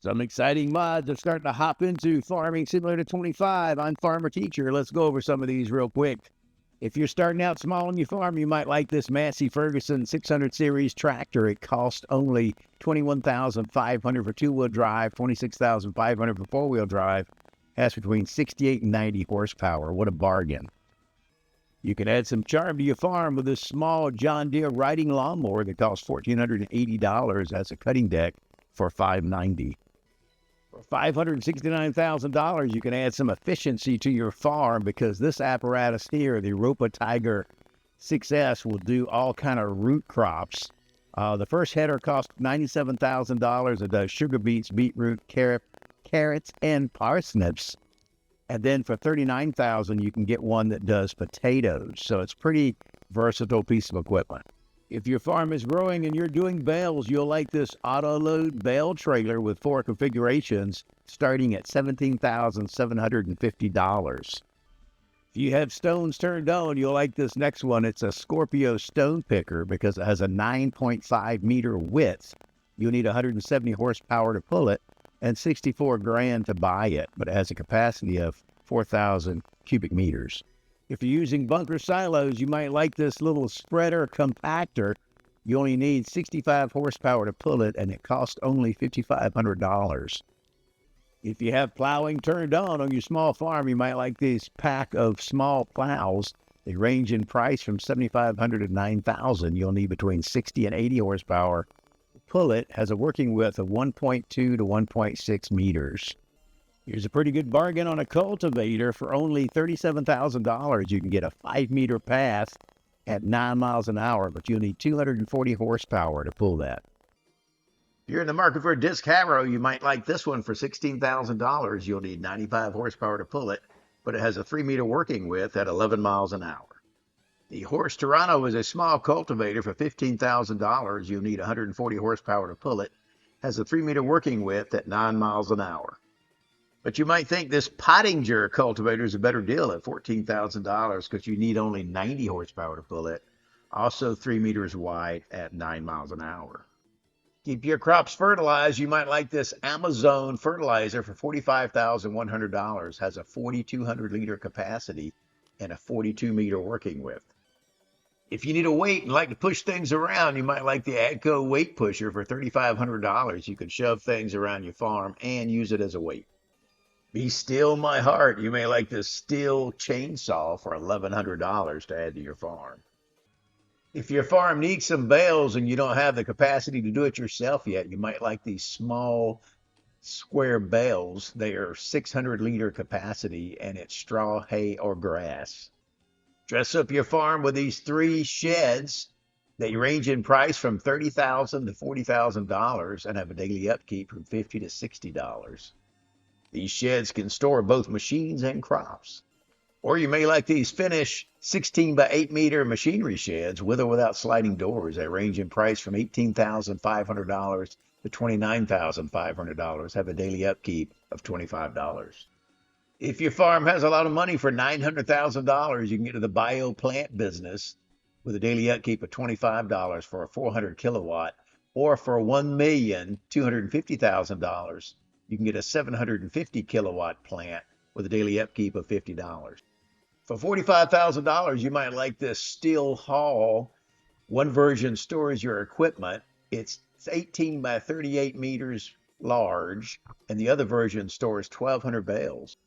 Some exciting mods are starting to hop into Farming Simulator 25. I'm Farmer Teacher. Let's go over some of these real quick. If you're starting out small on your farm, you might like this Massey Ferguson 600 series tractor. It costs only $21,500 for two-wheel drive, $26,500 for four-wheel drive. Has between 68 and 90 horsepower. What a bargain. You can add some charm to your farm with this small John Deere riding lawnmower that costs $1,480 as a cutting deck for $590. For $569,000, you can add some efficiency to your farm because this apparatus here, the Europa Tiger 6S, will do all kind of root crops. The first header costs $97,000. It does sugar beets, beetroot, carrots, and parsnips. And then for $39,000, you can get one that does potatoes. So it's a pretty versatile piece of equipment. If your farm is growing and you're doing bales, you'll like this Autoload bale trailer with 4 configurations starting at $17,750. If you have stones turned on, you'll like this next one. It's a Scorpio stone picker because it has a 9.5 meter width. You'll need 170 horsepower to pull it and $64,000 to buy it, but it has a capacity of 4,000 cubic meters. If you're using bunker silos, you might like this little spreader compactor. You only need 65 horsepower to pull it, and it costs only $5,500. If you have plowing turned on your small farm, you might like this pack of small plows. They range in price from $7,500 to $9,000. You'll need between 60 and 80 horsepower. Pull it has a working width of 1.2 to 1.6 meters. Here's a pretty good bargain on a cultivator. For only $37,000, you can get a 5-meter path at 9 miles an hour, but you'll need 240 horsepower to pull that. If you're in the market for a disc harrow, you might like this one for $16,000. You'll need 95 horsepower to pull it, but it has a 3-meter working width at 11 miles an hour. The Horse Toronto is a small cultivator for $15,000. You'll need 140 horsepower to pull it. Has a 3-meter working width at 9 miles an hour. But you might think this Pottinger cultivator is a better deal at $14,000 because you need only 90 horsepower to pull it. Also 3 meters wide at 9 miles an hour. Keep your crops fertilized. You might like this Amazon fertilizer for $45,100. Has a 4,200 liter capacity and a 42-meter working width. If you need a weight and like to push things around, you might like the AGCO weight pusher for $3,500. You can shove things around your farm and use it as a weight. Be still, my heart. You may like this Stihl chainsaw for $1,100 to add to your farm. If your farm needs some bales and you don't have the capacity to do it yourself yet, you might like these small square bales. They are 600 liter capacity and it's straw, hay, or grass. Dress up your farm with these 3 sheds. They range in price from $30,000 to $40,000 and have a daily upkeep from $50 to $60. These sheds can store both machines and crops. Or you may like these Finnish 16 by 8 meter machinery sheds with or without sliding doors. They range in price from $18,500 to $29,500. Have a daily upkeep of $25. If your farm has a lot of money for $900,000, you can get to the bioplant business with a daily upkeep of $25 for a 400 kilowatt, or for $1,250,000. You can get a 750 kilowatt plant with a daily upkeep of $50. For $45,000, you might like this Stihl Haul. One version stores your equipment. It's 18 by 38 meters large, and the other version stores 1,200 bales.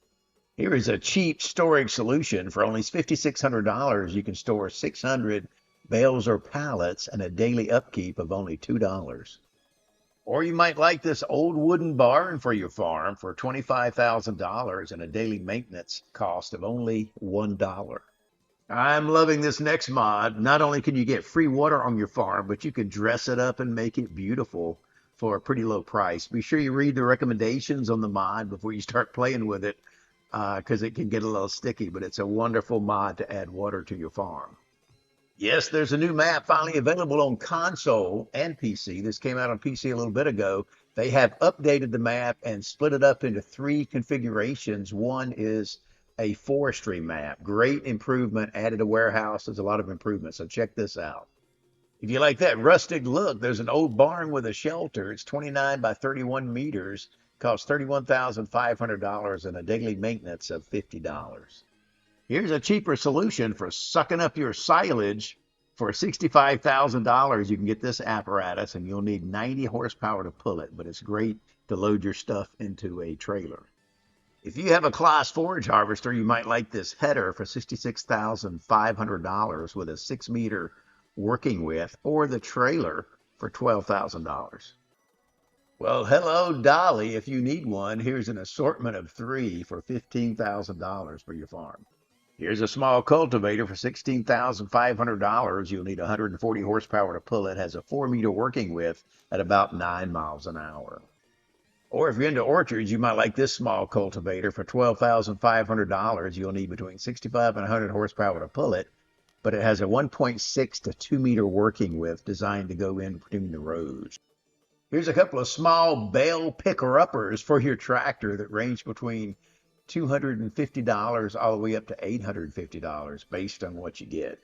Here is a cheap storage solution. For only $5,600, you can store 600 bales or pallets and a daily upkeep of only $2. Or you might like this old wooden barn for your farm for $25,000 and a daily maintenance cost of only $1. I'm loving this next mod. Not only can you get free water on your farm, but you can dress it up and make it beautiful for a pretty low price. Be sure you read the recommendations on the mod before you start playing with it because it can get a little sticky, but it's a wonderful mod to add water to your farm. Yes, there's a new map finally available on console and PC. This came out on PC a little bit ago. They have updated the map and split it up into 3 configurations. One is a forestry map. Great improvement, added a warehouse. There's a lot of improvement, so check this out. If you like that rustic look, there's an old barn with a shelter. It's 29 by 31 meters, costs $31,500 and a daily maintenance of $50. Here's a cheaper solution for sucking up your silage. For $65,000, you can get this apparatus, and you'll need 90 horsepower to pull it, but it's great to load your stuff into a trailer. If you have a Class forage harvester, you might like this header for $66,500 with a 6-meter working width, or the trailer for $12,000. Well, hello, Dolly. If you need one, here's an assortment of 3 for $15,000 for your farm. Here's a small cultivator for $16,500. You'll need 140 horsepower to pull it. Has a 4-meter working width at about 9 miles an hour. Or if you're into orchards, you might like this small cultivator for $12,500. You'll need between 65 and 100 horsepower to pull it, but it has a 1.6 to 2-meter working width designed to go in between the rows. Here's a couple of small bale picker-uppers for your tractor that range between $250 all the way up to $850 based on what you get.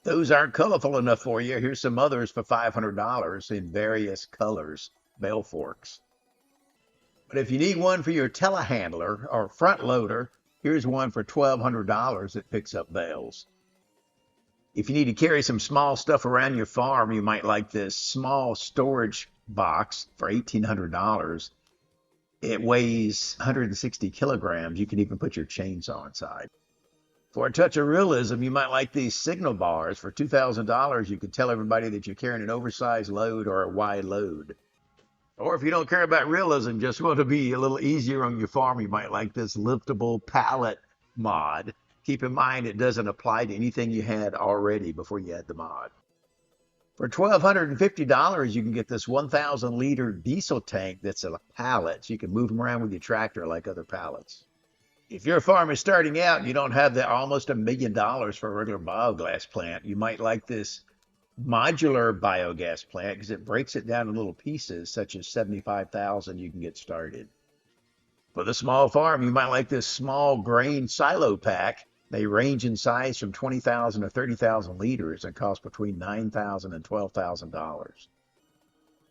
Those aren't colorful enough for you. Here's some others for $500 in various colors, bale forks. But if you need one for your telehandler or front loader, here's one for $1,200 that picks up bales. If you need to carry some small stuff around your farm, you might like this small storage box for $1,800. It weighs 160 kilograms. You can even put your chainsaw inside. For a touch of realism, you might like these signal bars. For $2,000, you can tell everybody that you're carrying an oversized load or a wide load. Or if you don't care about realism, just want to be a little easier on your farm, you might like this liftable pallet mod. Keep in mind it doesn't apply to anything you had already before you add the mod. For $1,250, you can get this 1,000-liter diesel tank that's a pallet, so you can move them around with your tractor like other pallets. If your farm is starting out and you don't have almost $1 million for a regular biogas plant, you might like this modular biogas plant because it breaks it down in little pieces, such as $75,000. You can get started. For the small farm, you might like this small grain silo pack. They range in size from 20,000 to 30,000 liters and cost between $9,000 and $12,000.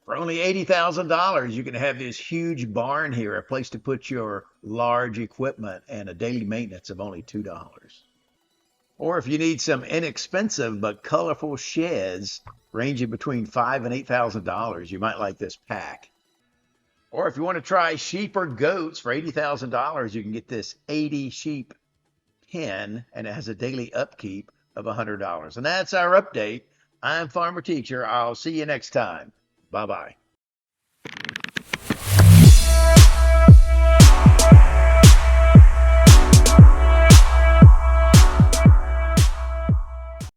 For only $80,000, you can have this huge barn here, a place to put your large equipment, and a daily maintenance of only $2. Or if you need some inexpensive but colorful sheds ranging between $5,000 and $8,000, you might like this pack. Or if you want to try sheep or goats for $80,000, you can get this 80 sheep pen, and it has a daily upkeep of $100. And that's our update. I'm Farmer Teacher. I'll see you next time. Bye-bye.